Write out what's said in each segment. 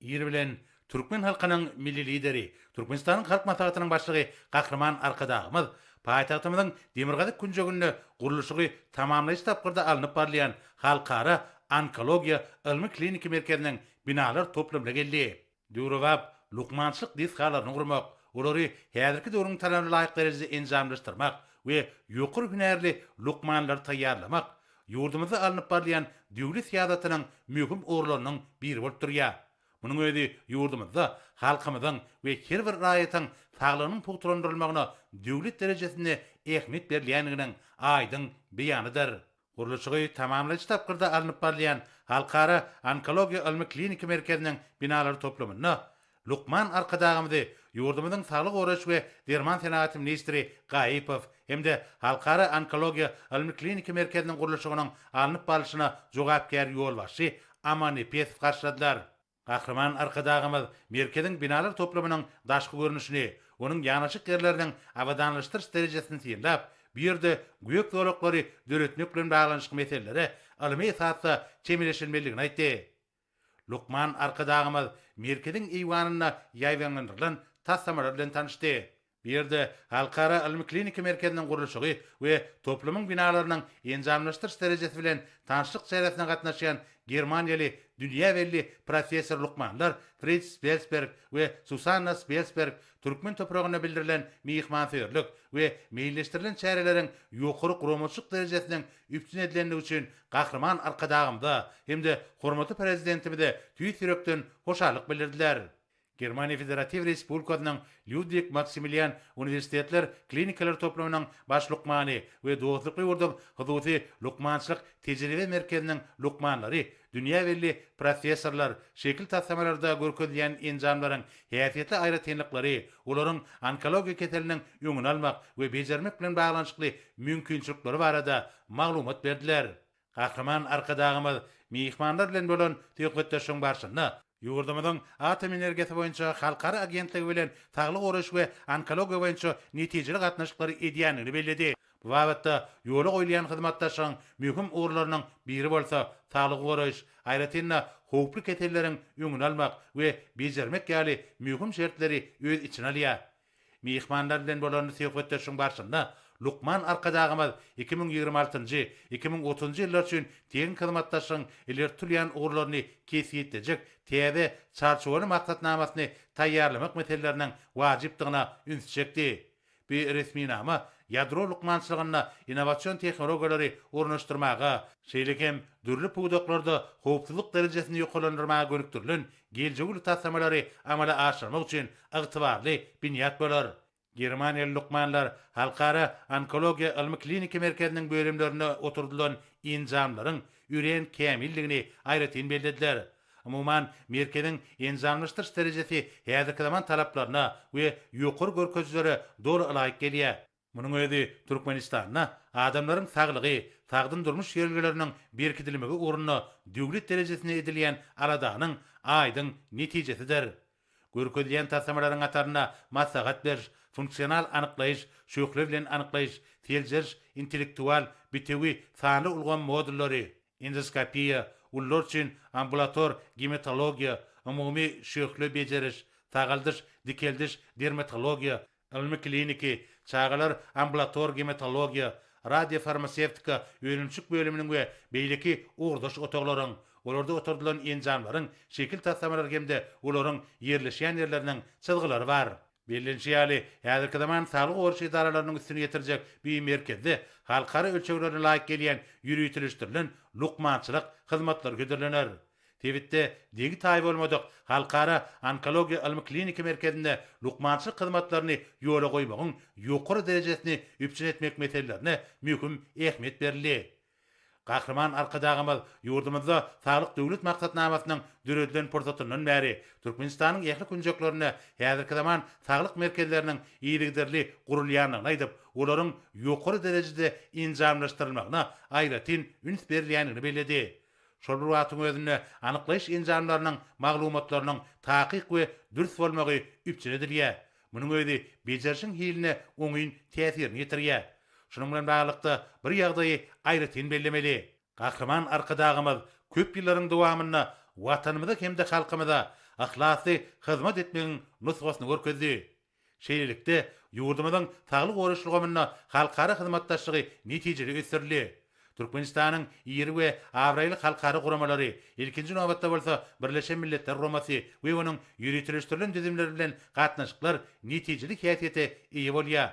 Ýeri bilen Türkmen halkynyň milli lideri, Türkmenistanyň halk maslahatynyň başlygy Gahrman Arkadagymyz paýtagtymyzyň Demirgazyk künjeginde gurulşygy tamamlaýyş tapgyrda alınıp barlaýan halkara onkologiýa ilmi kliniki merkeziniň binalar toplamyna geldi. Dürewap lukmançylyk diýip gurmak, olary häzirki döwrüň talabyna laýyk derejede enjamlaşdyrmak we ýokary hünärli lukmanlar taýýarlamak ýurdumyzda alınıp barlaýan döwlet siýasatynyň möhüm orlarynyň biri bolup durýar. Munun öýdi ýurdumyzda halkymyzyň we her bir raýatyň saglygynyň pugturandyrylmagyna döwlet derejesinde ähmiýet berilýändiginiň aýdyň beýanydyr. Gurulşygy tamamlaýyş tapgyrda alınıp barlaýan halkara onkologiýa ilmi kliniki merkeziniň binalary toplamyna Lukman Arkadagymyzy ýurdumyzyň saglyk goraş we derman senaty ministri Gaýypow hemde halkara onkologiýa ilmi kliniki merkeziniň gurulşygynyň alınıp baryşyna jogapkär ýolbaşçy Amany Pesif garşyladylar. Gahrman Arkadagymyz merkeziň binalar toplamynyň daşky görnüşini, onuň ýanaşyk ýerleriniň awadanlaşdyryş derejesini tiýinlap, bir ýerde güýük zolaklary döretmek bilen baglanyşyk meselelere almy esasda çemeleşilmeligini aýtdy. Lukman Arkadagymyz merkeziň eýwanyna ýaýwanlandyrylan tassamalar bilen tanışdy. Bir ýerde halkara ilmi kliniki merkeziniň gurulşygy we toplamyň binalarynyň enjamlaşdyryş derejesi bilen tanışlyk çeresine gatnaşýan Germaniýaly dünýä belli professor Lukmanlar Fritz Spelsberg we Susanna Spelsberg türkmen topragyna bildirilen mihmansörlük we meýilleşdirilen çäreleriň ýokary gurulmaçyk derejesiniň üpsün edilenligi üçin Gahrman Arkadagymda hemde hormatly prezidentimize tüýt ýürekden hoşallyk bildirdiler. Germaniýa Federativ Respublikasynyň Ludwig Maximilian Universitetler Klinikalar toplamynyň baş lukmany we dostlukly ýurdum hususy lukmançylyk tejribe merkeziniň lukmanlary, dünýä belli professorlar şekil tassamalarda görkezýän enjamlaryň häsiýetli aýratynlyklary, olaryň onkologiýa keseliniň öňüni almak we bejermek bilen baglanyşykly mümkinçilikleri barada maglumat berdiler. Gahrman Arkadagymyz mihmanlar bilen bolan töhfetdeşiň barşyna ýurdumyzyň atom energiýasy boýunça halkara agentligi bilen saglyk goraş we onkologiýa boýunça netijeli gatnaşyklary edýänini bellädi. Bu wagtda ýola goýulan hyzmatdaşyň möhüm orlarynyň biri bolsa saglyk goraş, aýratynda howply ketelleriň öňüni almak we bejermek ýaly möhüm şertleri öz içine alýar. Mihmanlar bilen bolan söhbetdeşiň barşynda Lukman Arkadagymyz 2026-njy, 2030-njy ýyllar üçin teň hyzmatdaşyň ilertilýän orlaryny kesýetjek täze çarşuwany maksatnamasyny taýýarlamak meselelerining wajypdygyna ünsçekdi. Bu resminama ýadro lukmançylygyna innowasiýon tehnologiýalary ornaşdyrmaga, şeýlekem dürli pugdaklarda howpsuzlyk derejesini ýokalandyrmaga gönükdirilen geljegul tassamalary amala aşyrmak üçin ygtybarly binýat bolar. Germaniýaly lukmanlar halkara onkologiýa ilmi kliniki merkeziniň bölümlerine oturdulan enjamlaryň üren kämilligini aýratyn bellädiler. Umuman merkeziň enjamlaşdyryş derejesi häzirki zaman talaplaryna we ýokary görkezlere dogry alaýyk gelýär. Munyň özi Türkmenistanyna adamlaryň saglygy, sagdyn durmuş ýerleriniň berkitilmegi ornuny döwlet derejesine edilýän aladanyň aýdyň netijesidir. Görkezlýän tassamalaryň ataryna maslahat beriş, funksional anyklaýyş, şöhre bilen anyklaýyş, teljeriş, intellektual, bitewi, sanly ulgan modullary, endoskopiýa, ular üçin ambulator ginekologия, umumy şöhre bejeriş, tagaldyş, dikeldiş, dermatologiýa, ilmi kliniki, çağalar ambulator ginekologия, radiofarmasevtika, öýrençik bölüminiň we beýleki urduş otoglaryň, olarda oturdulan enjamlaryň şekil tassamalary hemde olaryň ýerleşýän ýerleriniň çizgilary bar. Bilinçli ýaly häzirki zaman saglyk goraş idaralarynyň üstüne ýetirjek bir merkezde halkara ölçeglerine laýyk gelýän ýürüýtilişdirilen lukmançylyk hyzmatlar göderilener. Tebitde degi taý bolmadyk halkara onkologiýa ilmi kliniki merkezinde lukmançylyk hyzmatlaryny ýola goýmagyň ýokary derejesini üpçün etmek meselelerine möhüm ähmiýet berildi. Gahrman Arkadagymyz ýurdumyzda saglyk döwlet maksatnamasynyň düredilen pursatyndan bäri Türkmenistanyň ýakly künjeklerine häzirki zaman saglyk merkezleriniň ýygyderli gurulýanyny aýdyp, olaryň ýokary derejede enjamlaşdyrylmagyna aýratyn üns berilýänini bellädi. Şol bir wagtyň özünde anyklaýyş enjamlarynyň maglumatlarynyň takyk we dürüst bolmagy üpçün edilýär. Munyň özi bejerişiň hiline oňyn täsirini ýetirýär. Şunun bilen baglanykda bir ýagdaýy aýratyn bellemeli. Gahrman Arkadagymyz köp ýyllaryň dowamyna watanymyza hemde halkymyza ahlasy hyzmat etmegiň nusgasyny görkezdi. Şeýlelikde ýurdumyzyň saglyk goruşlugymyna halkara hyzmatdaşlygy netijeli ösürli. Türkmenistanyň ýeri we awraýly halkara guramalary ilkinji nobatda bolsa Birleşen Milletler Romasy we onuň ýürütülişdirilen düzümleri bilen gatnaşyklar netijeli häsiýete ýa bolýar.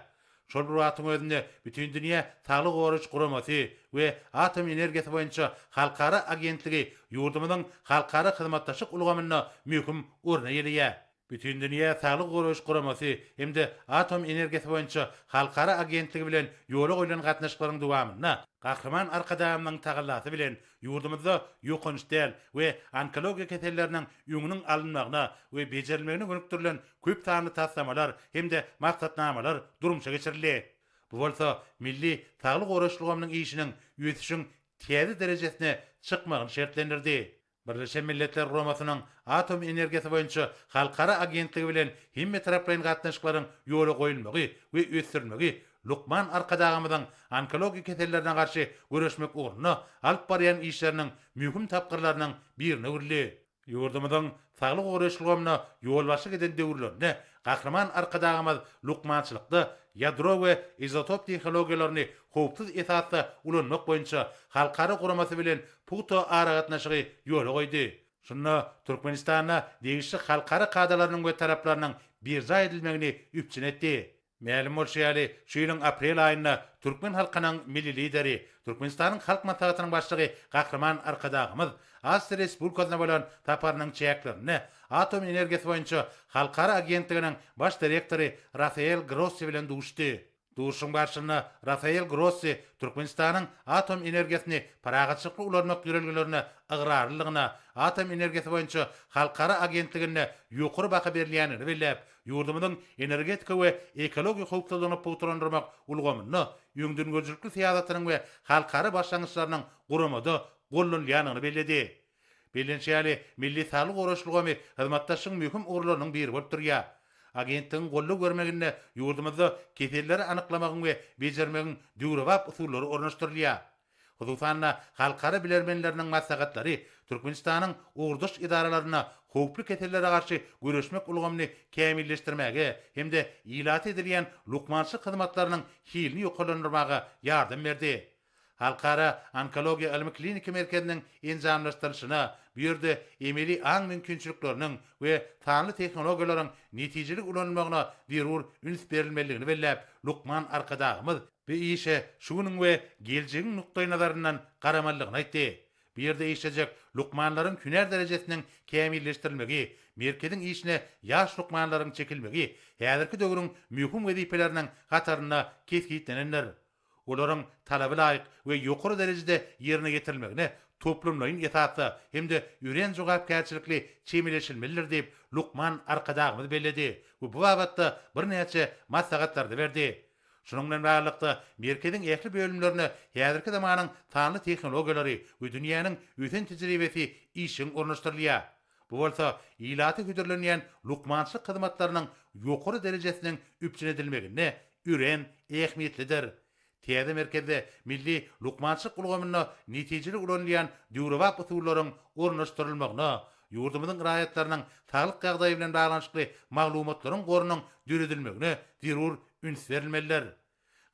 Şol bir wagtyň özünde bütün dünýä saglyk goruş guramasy we atom energiýasy boýunça halkara agentligi ýurdumyzyň halkara hyzmatdaşlyk ulgamyna möhüm urna ýelýär. Bütün dünýä saglyk goruş guramasy hemde atom energiýasy boýunça halkara agentligi bilen ýola goýulan gatnaşyklaryň dowamyna gahryman arkadaşymyň tagallasy bilen ýurdumyzda ýokunçdäl we onkologiýa keselleriniň ýüňüniň alynmagyna we bejerilmegine gönükdirilen köp sanly tassamalar hemde maksatnamalar durumşa geçirildi. Bu bolsa milli saglyk goruşlugymyň işiniň ýötüşiň täze derejesine çykmagyny şertlendirdi. Birleşen Milletler Romasynyň atom energiýasy boýunça halkara agentligi bilen hemme taraplaryň gatnaşyklaryň ýola goýulmagy we ösdürilmegi Lukman arkadagymyzyň onkologiýa kesellerine garşy göreşmek ugruna alyp barýan işleriniň möhüm tapgyrlarynyň birini urly. Ýurdumyzyň saglyk goruşlugymyna ýol başy giden döwürlerine gahryman arkadagymyz lukmançylykda ýadro we izotop tehnologiýalaryny howpsuz esasda ulanmak boýunça halkara guramasy bilen puto ara gatnaşygy ýola goýdy. Şunda Türkmenistana degişli halkara kadalarynyň we taraplarynyň bir zay edilmegini üpçün etdi. Ma'lum bolşýaly, şu ýylyň aprel aýynda Türkmen halkynyň milli lideri, Türkmenistanyň halk matbagatynyň başlygy gahryman arkadagymyz Asyr Respublikasyna bolan taparynyň çäklerini atom energiýasy boýunça halkara agentliginiň baş direktory Rafael Grossi bilen duşdy. Duşyň başlygyna Rafael Grossi Türkmenistanyň atom energiýasyny paragaçykly ulanmak ýörelgilerine ıgrarlygyna, atom energiýasy boýunça halkara agentligine ýokary baha berilýänini bilip, ýurdumyzyň energetika we ekologiýa howpsuzlygyny puturandyrmak ulgamyny ýöňdün gözlükli siýasatynyň we halkara başlangyçlarynyň guramada gollanýanyny bellädi. Bilinçýäli milli saglyk goruşlugymy hyzmatdaşlygyň möhüm urlarynyň biri bolup durýar. Agentligiň gollu görmeginde ýurdumyzda keselleri anyklamagyň we bejermegiň düwrewap usullary ornaşdyrylýar. Hususanna halkara bilermenleriniň maslahatlary Türkmenistanyň ugruş idaralaryna howply kesellere garşy göreşmek ulgamyny kämilleşdirmäge hemde ilat edilýän lukmançylyk hyzmatlarynyň hilini ýokalandyrmaga ýardam berdi. Halkara onkologiýa ilmi kliniki merkeziniň enjamlaşdyryşyna, bu ýerde emeli aň mümkinçilikleriniň we tanly tehnologiýalaryň netijeli ulanmagyna derur üns berilmeligini belläp, Lukman arkadagymyz bu işe şunyň we geljegiň nukdaý nazaryndan garamallygyny aýtdy. Bu ýerde işlejek lukmanlaryň hüner derejesiniň kämilleşdirilmegi, merkeziň işine ýaş lukmanlaryň çekilmegi, häzirki döwrüň möhüm wezipeleriniň gataryna kesgitlenenler. Olaryň talaby laýyk we ýokary derejede ýerine getirilmegine toplumlaryň ýetatda hemde ýüren jogapkärçilikli çemeleşilmelidir diýip Lukman arkadagymyz belledi. Bu babatda bir näçe maslahatlar da berdi. Şunun bilen baglanykda merkeziň ähli bölümlerine häzirki zamanyň tanly tehnologiýalary we dünýäniň öten tejribesi işiň ornaşdyrylýar. Bu bolsa ilaty güdürlenýän lukmançylyk hyzmatlarynyň ýokary derejesiniň üpçün edilmegine üren ähmiýetlidir. Täze merkezde milli lukmançylyk ulgamyna netijeli ulanýan düwrewap usullaryň ornaşdyrylmagyna, ýurdumyzyň raýatlarynyň saglyk gagdaýy bilen baglanşykly maglumatlaryň gorunyň düredilmegine zerur üns berilmelidir.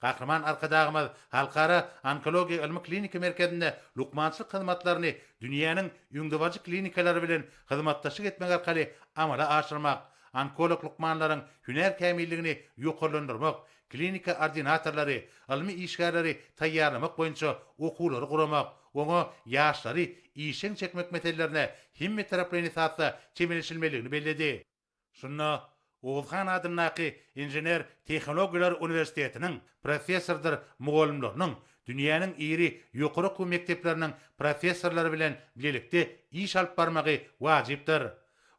Gahryman arkadagymyz halkara onkologiýa ilmi kliniki merkezinde lukmançylyk hyzmatlaryny dünýäniň ýüňdewaji klinikalary bilen hyzmatdaşlyk etmek arkaly amala aşyrmak, onkolog lukmanlaryň hüner kämilligini ýokarlandyrmak, klinika ordinatorlary, ilmi işgärleri taýýarlamak boýunça okulary guramak, oňa ýaşlary işiň çekmek mesellerine hemme taraplaryny satsa çemeleşilmeligini belledi. Şunda Oğuzhan adyndaky injener tehnologiýalar universitetiniň professordyr mugallimlarynyň dünýäniň iri ýokary okuw mekdepleriniň professorlary bilen birlikde iş alyp barmagy wajypdyr.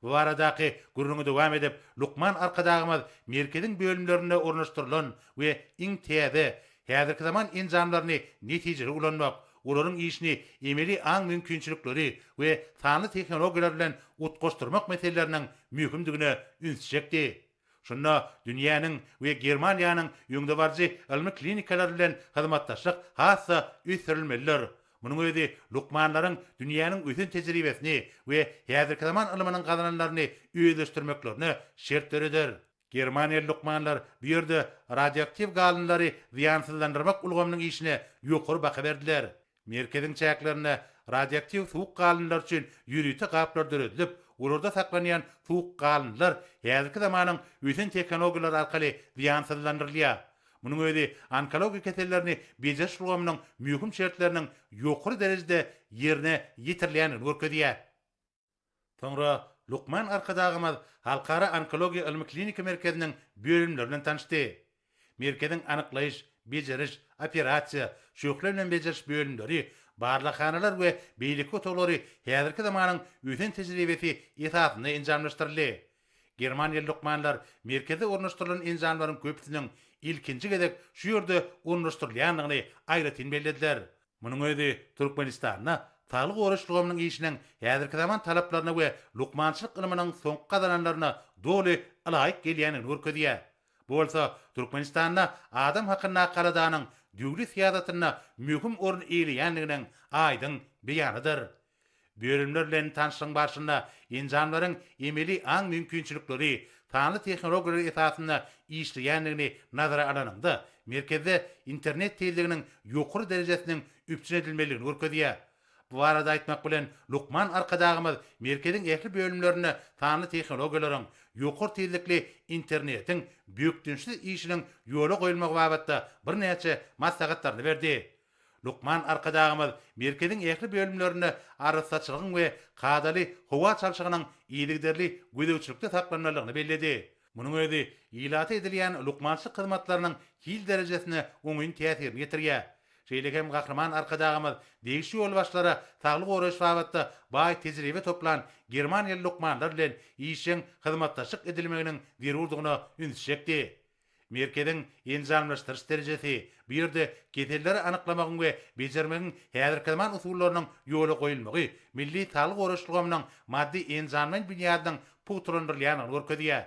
Bu aradaky gurrungy dowam edip Lukman arkadagymyz merkeziň bölümlerinde ornaşdyrylan we iň täze häzirki zaman enjamlaryny netijeli ulanmak, olaryň işini emeli aň mümkinçilikleri we tanly tehnologiýalar bilen utgaşdyrmak meseleläriniň möhümdigine ünsçekdi. Şunda dünýäniň we Germaniýanyň ýöňdebarjy ilmi klinikalar bilen hyzmatdaşlyk hassa üsürilmelidir. Munun özi Lukmanlaryň dünýäniň ötün tejribesini we häzirki zaman ilminiň gazananlaryny öýleşdirmeklerini şert döredir. Germaniýaly Lukmanlar bu ýerde radioaktiv galynlary ziýansızlandyrmak ulgamynyň işine ýokary baha berdiler. Merkediň çäklerine radioaktiv suwuk galynlar üçin ýürüýte gaplar döredilip, olarda saklanýan suwuk galynlar häzirki zamanyň ötün teknologiýalary arkaly ziýansızlandyrylýar. Munun özi onkologiýa kesellerini bejes ulgamynyň mühim şertleriniň ýokary derejede ýerine ýetirilýänini görkezýär. Soňra Lukman arkadagymyz Halkara Onkologiýa Ilmi Klinika merkeziniň bölümleri bilen tanışdy. Merkeziň anyklaýyş, bejeriş, operasiýa, şöhlet bilen bejeriş bölümleri, barlakhanalar we beýlik otolary häzirki zamanyň ötün tejribesi esasyna enjamlaşdyryldy. Germaniýaly Lukmanlar merkeze ornaşdyrylan enjamlaryň köpüsiniň ilkinji gedek şu ýerde ornaşdyrylýanlygyny aýratyn bellädiler. Munyň özi Türkmenistanyna sağlyk goraşlygymynyň işiniň häzirki zaman talaplaryna we lukmançylyk ilminiň soňky gazananlaryna doly alaýyk gelýänini görkezýär. Bu bolsa Türkmenistanyna adam hakyna galadanyň döwlet siýasatyna mühim orun eýleýänliginiň aýdyn beýanydyr. Bölümler bilen tanışyň barşynda enjamlaryň emeli aň mümkinçilikleri, tanly tehnologiýalar esasyna işleýänligini nazara alanynda merkezde internet teýliginiň ýokary derejesiniň üpçün edilmeligini görkezýär. Bu arada aýtmak bilen Lukman arkadagymyz merkeziň ähli bölümlerini tanly tehnologiýalaryň, ýokary teýlikli internetiň büýükdünçli işiniň ýola goýulmagy babatda bir näçe maslahatlaryny berdi. Lukman arkadagymyz merkeziň ähli bölümlerini aryssaçylygyň we gadaly howa çalşygynyň iýilikderli gödäwçilikde saklanmalygyny belledi. Munyň özi ýylaty edilýän lukmançylyk hyzmatlarynyň hil derejesine oňyn täsirini getirýär. Şeýlekem gahryman arkadagymyz degişli ýol başlara saglyk goraş babatda baý tejribe toplan Germaniýaly Lukmanlar bilen işiň hyzmatdaşyk edilmeginiň zerurdygyna ünsüşekdi. Merkeziň enjamlaşdyryş derejesi bu ýerde keselleri anyklamagyň we bejermegiň häzirki zaman usullarynyň ýola goýulmagy, milli saglyk goraşlygymynyň maddi enjamlaryň binýadynyň puturandyrylýanyny görkezýär.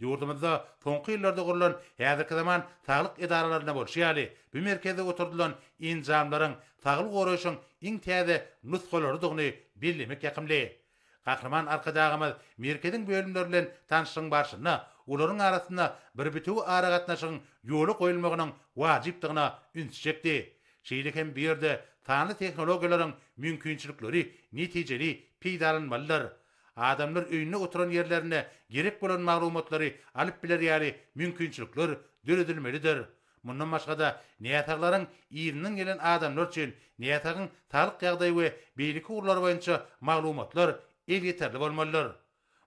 Ýurdumyzda soňky ýyllarda gurulan häzirki zaman saglyk edaralaryna bolşýaly, bu merkezde oturdulan enjamlaryň saglyk goraşyň iň täze nuskalarydygyny bellemek ýakymly. Gahryman arkadagymyz merkeziň bölümleri bilen tanışyň barşynda olaryň arasynda bir bituw ara gatnaşygyň ýoly goýulmagynyň wajypdygyna ünsüşekdi. Şeýlekem bu ýerde tanly tehnologiýalaryň mümkinçilikleri netijeli peýdalanmalydyr. Adamlar öýüne oturan ýerlerine gerek bolan maglumatlary alyp bilerýäli mümkinçilikler döredilmelidir. Mundan başga da näýetaglaryň ýeriniň gelen adamlar üçin näýetagyň saglyk ýagdaýy we beýlik urlary boýunça maglumatlar el ýeterli bolmalydyr.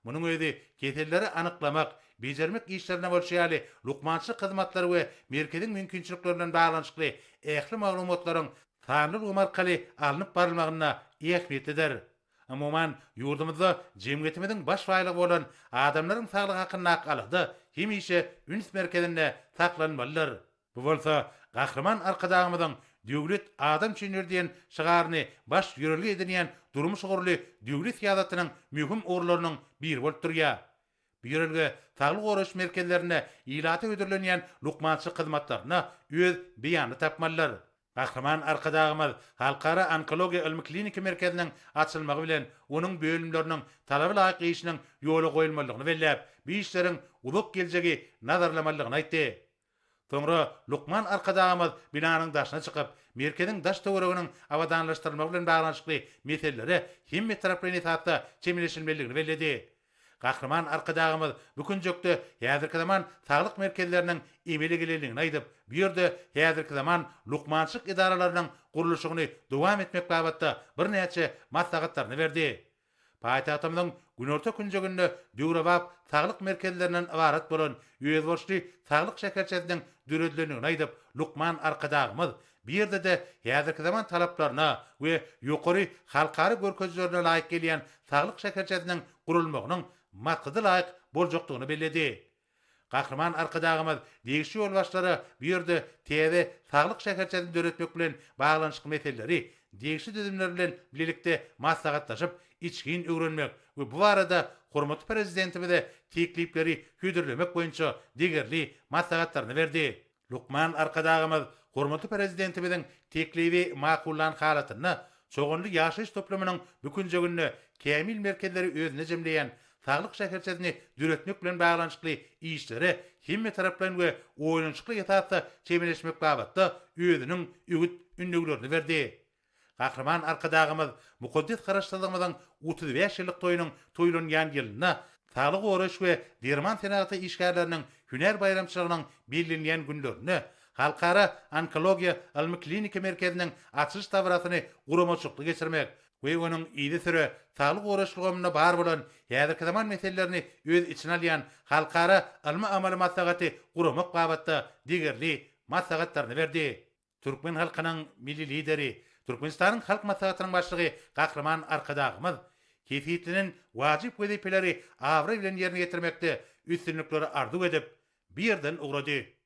Munyň özi keselleri anyklamak, bejermek işlerine bolşýaly lukmançylyk hyzmatlary we merkeziň mümkinçilikleri bilen baglanşykly ähli maglumatlaryň sanly umarkaly alınıp barylmagyna ähmiýetlidir. Umuman ýurdumyzda jemgyýetimiziň baş faýlygy bolan adamlaryň saglygy hakynda akalady, hemişe üns merkezinde saklanmalydyr. Bu bolsa gahryman arkadagymyzyň döwlet adam çynür diýen şygaryny baş ýörelgi edilýän durmuş gurly döwlet siýasatynyň mühim orlarynyň biri bolup durýar. Bu ýörelge saglyk goraş merkezlerine ýylaty ödürlenýän lukmançylyk hyzmatlaryna öz beýany tapmalydyr. Gahryman arkadagymyz Halkara Onkologiýa Ilmi Klinika merkeziniň açylmagy bilen onuň bölümleriniň talaby laýyk işiniň ýola goýulmalygyny belläp, bu işleriň uzak geljegi nazarlamalygyny aýtdy. Soňra Lukman arkadagymyz binanyň daşyna çykyp, merkeziň daş töwereginiň awadanlaşdyrylmagy bilen baglanşykly meselelere hemme taraply esasda çemleşilmeligini belledi. Gahryman arkadagymyz bu günjekde häzirki zaman saglyk merkezleriniň emeli gelenligini aýdyp, bu ýerde häzirki zaman lukmançylyk edaralarynyň gurulşygyny dowam etmek babatda bir näçe maslahatlaryny berdi. Paýtagtymyzyň günorta günjeginde döwrebap saglyk merkezlerinden ibarat bolan ýöwürçli saglyk şekerçesiniň döredilýändigini aýdyp, Lukman arkadagymyz bu ýerde de häzirki zaman talaplaryna we ýokary halkary görkezlerine laýyk gelýän saglyk şekerçesiniň gurulmagynyň maksady laýyk boljakdygyny belledi. Gahryman arkadagymyz degişli ýol başlary bu ýerde täze saglyk şekerçesini döretmek bilen baglanşyk meseleleri degişli düzümler bilen birlikde maslahatlaşyp içgin öwrenmek we bu arada hormatly prezidentimize teklipleri hödürlemek boýunça degerli maslahatlaryny berdi. Lukman arkadagymyz hormatly prezidentimizin teklibi makullan halatyny çoğunlu yaşayış toplamının bükünjegünni kämil merkezleri özüne jemleýän saglyk şäherçesini düretmek bilen baglanşykly işleri himme taraplan we oýunçykly ýetatda çemeleşmek babatda özüniň ügüt ünnüglerini berdi. Gahrman arkadagymyz mukaddes garaşdyrmydan 35 ýyllyk toýunyň toýlanýan ýylyna saglyk oraş we derman senaty işgärleriniň hüner bayramçylygynyň belirlenýän günlerini Halkara Onkologiya Almy Klinika merkeziniň açyş tabaratyny guramaçykly geçirmek we onuň ýyly süre saglyk oraşlygymyna bar bolan häzirki zaman meselelerini öz içine alýan Halkara Almy amaly maslahaty guramak babatda digerli maslahatlaryny berdi. Türkmen halkynyň milli lideri, Türkmenistanyň halk maslahatynyň başlygy Gahrman Arkadagymyz kefiýetlinin wajyp wezipeleri awra bilen ýerine getirmekde üstünlikleri arzuw edip bir ýerden ugrady.